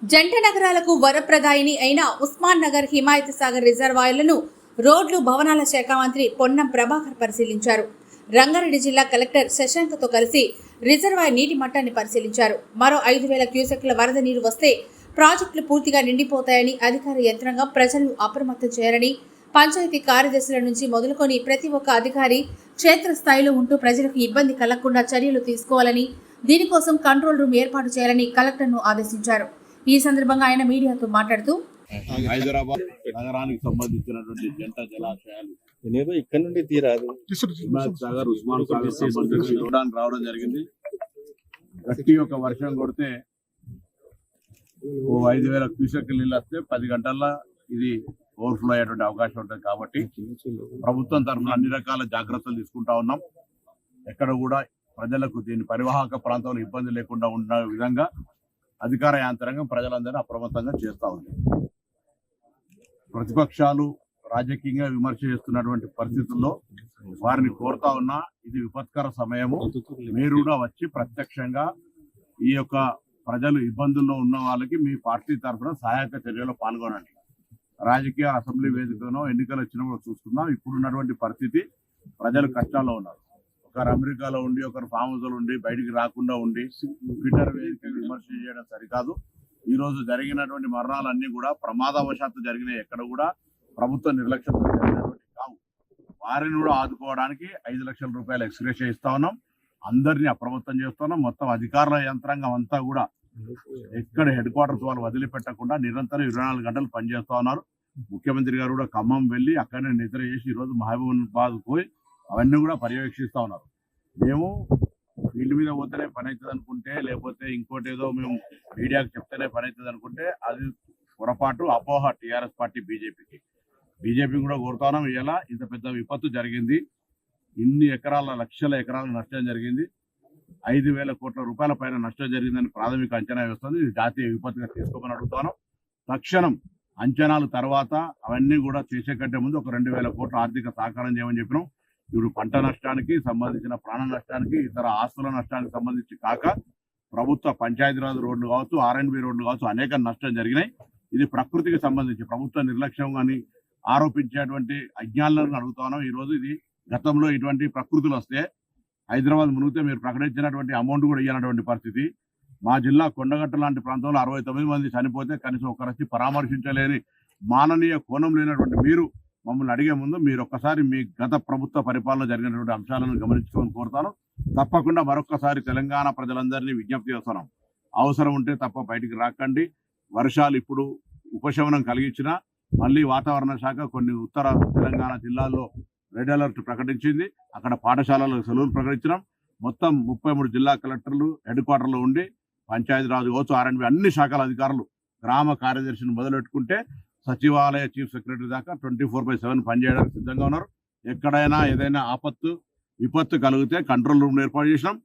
జంట నగరాలకు వరప్రదాయిని అయిన ఉస్మాన్ నగర్ హిమాయత్ సాగర్ రిజర్వాయర్లను రోడ్లు భవనాల శాఖ మంత్రి పొన్నం ప్రభాకర్ పరిశీలించారు. రంగారెడ్డి జిల్లా కలెక్టర్ శశాంక్తో కలిసి రిజర్వాయర్ నీటి మట్టాన్ని పరిశీలించారు. మరో 5,000 క్యూసెక్ల వరద నీరు వస్తే ప్రాజెక్టులు పూర్తిగా నిండిపోతాయని అధికార యంత్రాంగం ప్రజలు అప్రమత్తం చేయాలని, పంచాయతీ కార్యదర్శుల నుంచి మొదలుకొని ప్రతి ఒక్క అధికారి క్షేత్రస్థాయిలో ఉంటూ ప్రజలకు ఇబ్బంది కలగకుండా చర్యలు తీసుకోవాలని, దీనికోసం కంట్రోల్ రూమ్ ఏర్పాటు చేయాలని కలెక్టర్ను ఆదేశించారు. ఈ సందర్భంగా ఆయన మీడియాతో మాట్లాడుతూ హైదరాబాద్ నగరానికి సంబంధించినటువంటి జంట జలాశయాలు ఇక్కడ నుండి తీరాదు హిమాయత్ సాగర్, ఉస్మాన్ సాగర్ సంబంధించి చూడడానికి రావడం జరిగింది. గట్టి ఒక వర్షం కొడితే 5,000 క్యూసెక్ నీళ్ళు వస్తే 10 గంటల్లో ఇది ఓవర్ఫ్లో అయ్యేటువంటి అవకాశం ఉంటుంది. కాబట్టి ప్రభుత్వం తరఫున అన్ని రకాల జాగ్రత్తలు తీసుకుంటా ఉన్నాం. ఎక్కడ కూడా ప్రజలకు దీని పరివాహక ప్రాంతంలో ఇబ్బంది లేకుండా ఉన్న విధంగా అధికార యంత్రాంగం ప్రజలందరినీ అప్రమత్తంగా చేస్తూ ఉంది. ప్రతిపక్షాలు రాజకీయంగా విమర్శ చేస్తున్నటువంటి పరిస్థితుల్లో వారిని కోరుతా ఉన్నా, ఇది విపత్కర సమయము. మీరు కూడా వచ్చి ప్రత్యక్షంగా ఈ యొక్క ప్రజలు ఇబ్బందుల్లో ఉన్న వాళ్ళకి మీ పార్టీ తరఫున సహాయక చర్యలో పాల్గొనండి. రాజకీయ అసెంబ్లీ వేదికలో ఎన్నికలు వచ్చినప్పుడు చూస్తున్నాం. ఇప్పుడున్నటువంటి పరిస్థితి, ప్రజలు కష్టాల్లో ఉన్నారు. ఒకరు అమెరికాలో ఉండి, ఒకరు ఫామ్ హౌస్ లో ఉండి, బయటికి రాకుండా ఉండి ట్విట్టర్ వేదిక విమర్శ చేయడం సరికాదు. ఈ రోజు జరిగినటువంటి మరణాలన్నీ కూడా ప్రమాదవశాత్తు జరిగినాయి. ఎక్కడ కూడా ప్రభుత్వ నిర్లక్ష్యంతో జరిగినటువంటి కావు. వారిని కూడా ఆదుకోవడానికి 5 లక్షల రూపాయలు ఎక్స్గ్రేషియా ఇస్తా ఉన్నాం. అందరినీ అప్రమత్తం చేస్తున్నాం. మొత్తం అధికారుల యంత్రాంగం అంతా కూడా ఎక్కడ హెడ్ క్వార్టర్స్ వాళ్ళు వదిలిపెట్టకుండా నిరంతరం 24 గంటలు పనిచేస్తా ఉన్నారు. ముఖ్యమంత్రి గారు కూడా ఖమ్మం వెళ్ళి అక్కడనే నిద్ర చేసి ఈరోజు మహబూబాబాద్ పోయి అవన్నీ కూడా పర్యవేక్షిస్తా ఉన్నారు. మేము ఫీల్డ్ మీద పోతేనే పని అవుతుంది అనుకుంటే, లేకపోతే ఇంకోటి ఏదో మేము మీడియాకు చెప్తేనే పని అవుతుంది అనుకుంటే అది పొరపాటు, అపోహ టీఆర్ఎస్ పార్టీ బీజేపీ కూడా కోరుతా ఉన్నాం. ఇలా ఇంత పెద్ద విపత్తు జరిగింది, ఇన్ని ఎకరాల లక్షల ఎకరాల నష్టం జరిగింది, 5,000 కోట్ల రూపాయల పైన నష్టం జరిగిందని ప్రాథమిక అంచనా వేస్తుంది. ఇది జాతీయ విపత్తుగా తీసుకోమని అడుగుతాను. తక్షణం అంచనాలు తర్వాత అవన్నీ కూడా చేసే కంటే ముందు ఒక 2,000 కోట్ల ఆర్థిక సహకారం చేయమని చెప్పినాం. ఇప్పుడు పంట నష్టానికి సంబంధించిన ప్రాణ నష్టానికి, ఇతర ఆస్తుల నష్టానికి సంబంధించి కాక ప్రభుత్వ పంచాయతీరాజ్ రోడ్లు కావచ్చు, R&B రోడ్లు కావచ్చు, అనేక నష్టం జరిగినాయి. ఇది ప్రకృతికి సంబంధించి ప్రభుత్వ నిర్లక్ష్యం అని ఆరోపించేటువంటి అజ్ఞానులను అడుగుతాను. ఈరోజు ఇది గతంలో ఇటువంటి ప్రకృతులు వస్తే హైదరాబాద్ మునిగితే మీరు ప్రకటించినటువంటి అమౌంట్ కూడా ఇవ్వనటువంటి పరిస్థితి. మా జిల్లా కొండగట్ట లాంటి ప్రాంతంలో 69 మంది చనిపోతే కనీసం ఒకరొచ్చి పరామర్శించలేని మాననీయ కోణం లేనటువంటి మీరు మమ్మల్ని అడిగే ముందు మీరు ఒక్కసారి మీ గత ప్రభుత్వ పరిపాలన జరిగినటువంటి అంశాలను గమనించుకొని కోరుతాను. తప్పకుండా మరొక్కసారి తెలంగాణ ప్రజలందరినీ విజ్ఞప్తి చేస్తున్నాం. అవసరం ఉంటే తప్ప బయటికి రాకండి. వర్షాలు ఇప్పుడు ఉపశమనం కలిగించినా మళ్ళీ వాతావరణ శాఖ కొన్ని ఉత్తర తెలంగాణ జిల్లాల్లో రెడ్ అలర్ట్ ప్రకటించింది. అక్కడ పాఠశాలలో సెలవులు ప్రకటించినాం. మొత్తం 33 జిల్లా కలెక్టర్లు హెడ్ క్వార్టర్లో ఉండి పంచాయతీరాజ్ కావచ్చు, R&B అన్ని శాఖల అధికారులు, గ్రామ కార్యదర్శిని మొదలెట్టుకుంటే సచివాలయ చీఫ్ సెక్రటరీ దాకా 24/7 పనిచేయడానికి సిద్ధంగా ఉన్నారు. ఎక్కడైనా ఏదైనా విపత్తు కలిగితే కంట్రోల్ రూమ్ ఏర్పాటు చేసినాం.